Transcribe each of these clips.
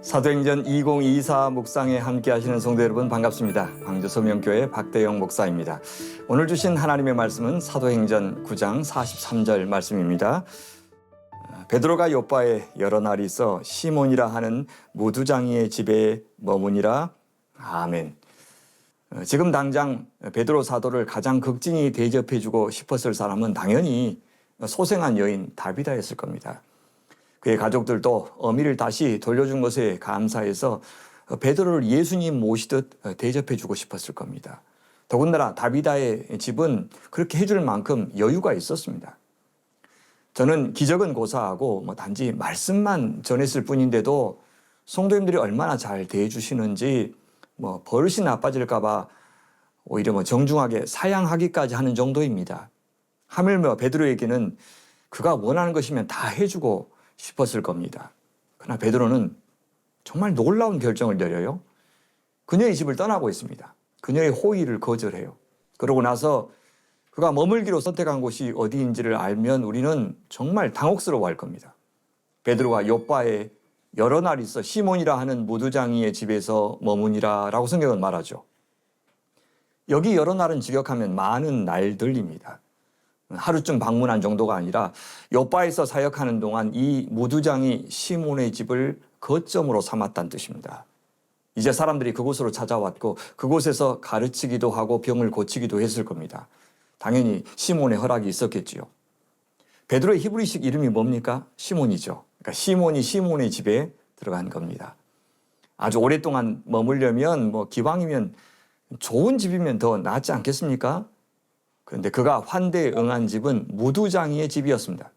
사도행전 2024 묵상에 함께 하시는 성도 여러분 반갑습니다. 광주 소명교회 박대영 목사입니다. 오늘 주신 하나님의 말씀은 사도행전 9장 43절 말씀입니다. 베드로가 요바에 여러 날이 있어 시몬이라 하는 무두장이의 집에 머무니라. 아멘. 지금 당장 베드로 사도를 가장 극진히 대접해주고 싶었을 사람은 당연히 소생한 여인 다비다였을 겁니다. 그의 가족들도 어미를 다시 돌려준 것에 감사해서 베드로를 예수님 모시듯 대접해주고 싶었을 겁니다. 더군다나 다비다의 집은 그렇게 해줄 만큼 여유가 있었습니다. 저는 기적은 고사하고 단지 말씀만 전했을 뿐인데도 성도님들이 얼마나 잘 대해주시는지 버릇이 나빠질까 봐 오히려 정중하게 사양하기까지 하는 정도입니다. 하물며 베드로에게는 그가 원하는 것이면 다 해주고 싶었을 겁니다. 그러나 베드로는 정말 놀라운 결정을 내려요. 그녀의 집을 떠나고 있습니다. 그녀의 호의를 거절해요. 그러고 나서 그가 머물기로 선택한 곳이 어디인지를 알면 우리는 정말 당혹스러워할 겁니다. 베드로가 요바에 여러 날 있어 시몬이라 하는 무두장이의 집에서 머무니라 라고 성경은 말하죠. 여기 여러 날은 직역하면 많은 날들입니다. 하루쯤 방문한 정도가 아니라 요바에서 사역하는 동안 이 무두장이 시몬의 집을 거점으로 삼았다는 뜻입니다. 이제 사람들이 그곳으로 찾아왔고 그곳에서 가르치기도 하고 병을 고치기도 했을 겁니다. 당연히 시몬의 허락이 있었겠지요. 베드로의 히브리식 이름이 뭡니까? 시몬이죠. 그러니까 시몬이 시몬의 집에 들어간 겁니다. 아주 오랫동안 머물려면 기왕이면 좋은 집이면 더 낫지 않겠습니까? 그런데 그가 환대에 응한 집은 무두장이의 집이었습니다.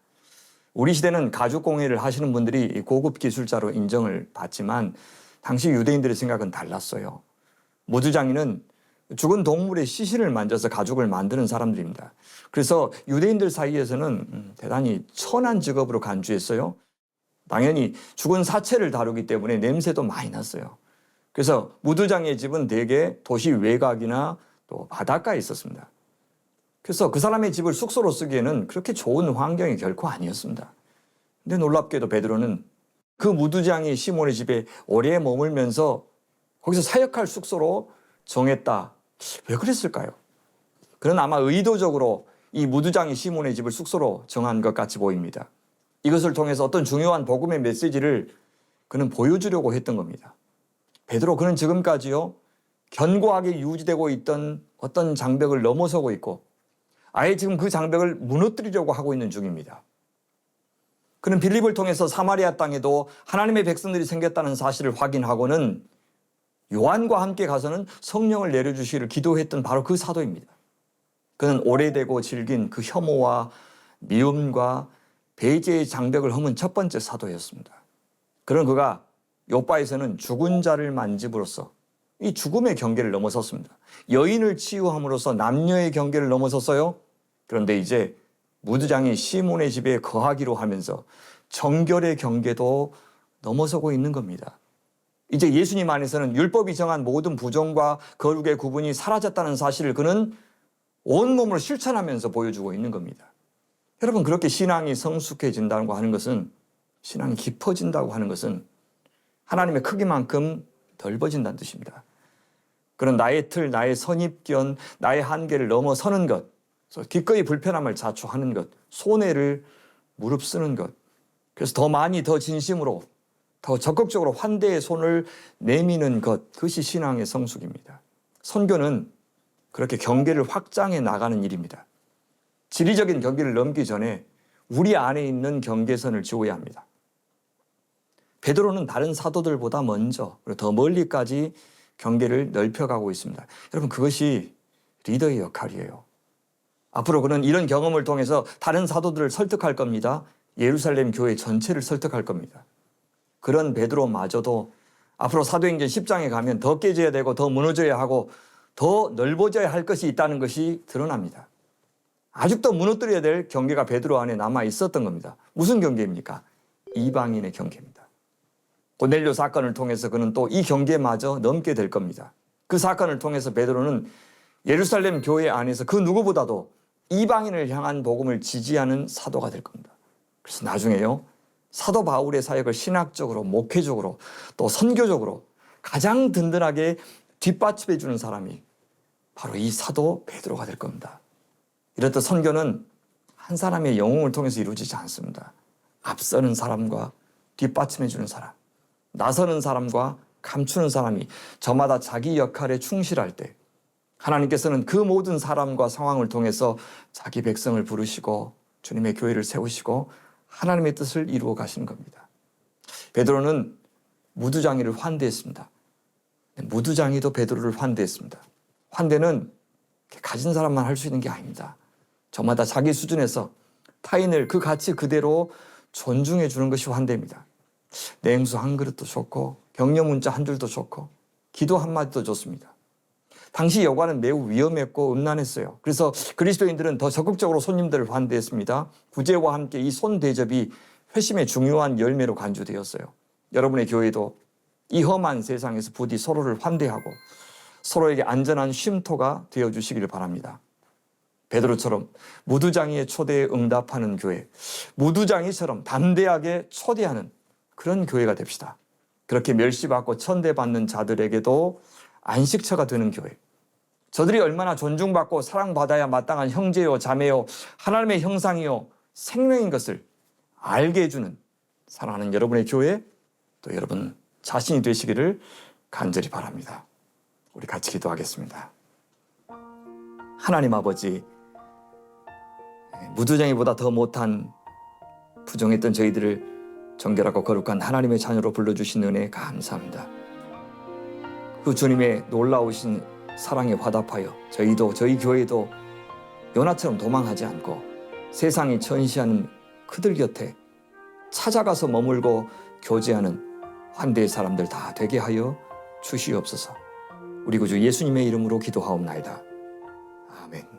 우리 시대는 가죽공예를 하시는 분들이 고급 기술자로 인정을 받지만 당시 유대인들의 생각은 달랐어요. 무두장이는 죽은 동물의 시신을 만져서 가죽을 만드는 사람들입니다. 그래서 유대인들 사이에서는 대단히 천한 직업으로 간주했어요. 당연히 죽은 사체를 다루기 때문에 냄새도 많이 났어요. 그래서 무두장이의 집은 대개 도시 외곽이나 또 바닷가에 있었습니다. 그래서 그 사람의 집을 숙소로 쓰기에는 그렇게 좋은 환경이 결코 아니었습니다. 근데 놀랍게도 베드로는 그 무두장이 시몬의 집에 오래 머물면서 거기서 사역할 숙소로 정했다. 왜 그랬을까요? 그는 아마 의도적으로 이 무두장이 시몬의 집을 숙소로 정한 것 같이 보입니다. 이것을 통해서 어떤 중요한 복음의 메시지를 그는 보여주려고 했던 겁니다. 베드로 그는 지금까지요 견고하게 유지되고 있던 어떤 장벽을 넘어서고 있고 아예 지금 그 장벽을 무너뜨리려고 하고 있는 중입니다. 그는 빌립을 통해서 사마리아 땅에도 하나님의 백성들이 생겼다는 사실을 확인하고는 요한과 함께 가서는 성령을 내려주시기를 기도했던 바로 그 사도입니다. 그는 오래되고 질긴 그 혐오와 미움과 배제의 장벽을 허문 첫 번째 사도였습니다. 그런 그가 요바에서는 죽은 자를 만짐으로써 이 죽음의 경계를 넘어섰습니다. 여인을 치유함으로써 남녀의 경계를 넘어섰어요. 그런데 이제 무두장이 시몬의 집에 거하기로 하면서 정결의 경계도 넘어서고 있는 겁니다. 이제 예수님 안에서는 율법이 정한 모든 부정과 거룩의 구분이 사라졌다는 사실을 그는 온몸으로 실천하면서 보여주고 있는 겁니다. 여러분, 그렇게 신앙이 성숙해진다고 하는 것은, 신앙이 깊어진다고 하는 것은 하나님의 크기만큼 넓어진다는 뜻입니다. 그런 나의 틀, 나의 선입견, 나의 한계를 넘어서는 것, 기꺼이 불편함을 자초하는 것, 손해를 무릅쓰는 것, 그래서 더 많이 더 진심으로 더 적극적으로 환대의 손을 내미는 것, 그것이 신앙의 성숙입니다. 선교는 그렇게 경계를 확장해 나가는 일입니다. 지리적인 경계를 넘기 전에 우리 안에 있는 경계선을 지어야 합니다. 베드로는 다른 사도들보다 먼저 그리고 더 멀리까지 경계를 넓혀가고 있습니다. 여러분, 그것이 리더의 역할이에요. 앞으로 그는 이런 경험을 통해서 다른 사도들을 설득할 겁니다. 예루살렘 교회 전체를 설득할 겁니다. 그런 베드로마저도 앞으로 사도행전 10장에 가면 더 깨져야 되고 더 무너져야 하고 더 넓어져야 할 것이 있다는 것이 드러납니다. 아직도 무너뜨려야 될 경계가 베드로 안에 남아 있었던 겁니다. 무슨 경계입니까? 이방인의 경계입니다. 고넬료 사건을 통해서 그는 또 이 경계마저 넘게 될 겁니다. 그 사건을 통해서 베드로는 예루살렘 교회 안에서 그 누구보다도 이방인을 향한 복음을 지지하는 사도가 될 겁니다. 그래서 나중에요, 사도 바울의 사역을 신학적으로, 목회적으로, 또 선교적으로 가장 든든하게 뒷받침해 주는 사람이 바로 이 사도 베드로가 될 겁니다. 이렇듯 선교는 한 사람의 영웅을 통해서 이루어지지 않습니다. 앞서는 사람과 뒷받침해 주는 사람, 나서는 사람과 감추는 사람이 저마다 자기 역할에 충실할 때 하나님께서는 그 모든 사람과 상황을 통해서 자기 백성을 부르시고 주님의 교회를 세우시고 하나님의 뜻을 이루어 가시는 겁니다. 베드로는 무두장이를 환대했습니다. 무두장이도 베드로를 환대했습니다. 환대는 가진 사람만 할 수 있는 게 아닙니다. 저마다 자기 수준에서 타인을 그 가치 그대로 존중해 주는 것이 환대입니다. 냉수 한 그릇도 좋고 격려 문자 한 줄도 좋고 기도 한마디도 좋습니다. 당시 여관은 매우 위험했고 음란했어요. 그래서 그리스도인들은 더 적극적으로 손님들을 환대했습니다. 구제와 함께 이 손 대접이 회심의 중요한 열매로 간주되었어요. 여러분의 교회도 이 험한 세상에서 부디 서로를 환대하고 서로에게 안전한 쉼터가 되어주시기를 바랍니다. 베드로처럼 무두장이의 초대에 응답하는 교회, 무두장이처럼 담대하게 초대하는 그런 교회가 됩시다. 그렇게 멸시받고 천대받는 자들에게도 안식처가 되는 교회, 저들이 얼마나 존중받고 사랑받아야 마땅한 형제요 자매요 하나님의 형상이요 생명인 것을 알게 해주는 사랑하는 여러분의 교회, 또 여러분 자신이 되시기를 간절히 바랍니다. 우리 같이 기도하겠습니다. 하나님 아버지, 무두장이보다 더 못한 부정했던 저희들을 정결하고 거룩한 하나님의 자녀로 불러주신 은혜 감사합니다. 그 주님의 놀라우신 사랑에 화답하여 저희도 저희 교회도 요나처럼 도망하지 않고 세상이 전시하는 그들 곁에 찾아가서 머물고 교제하는 환대의 사람들 다 되게 하여 주시옵소서. 우리 구주 예수님의 이름으로 기도하옵나이다. 아멘.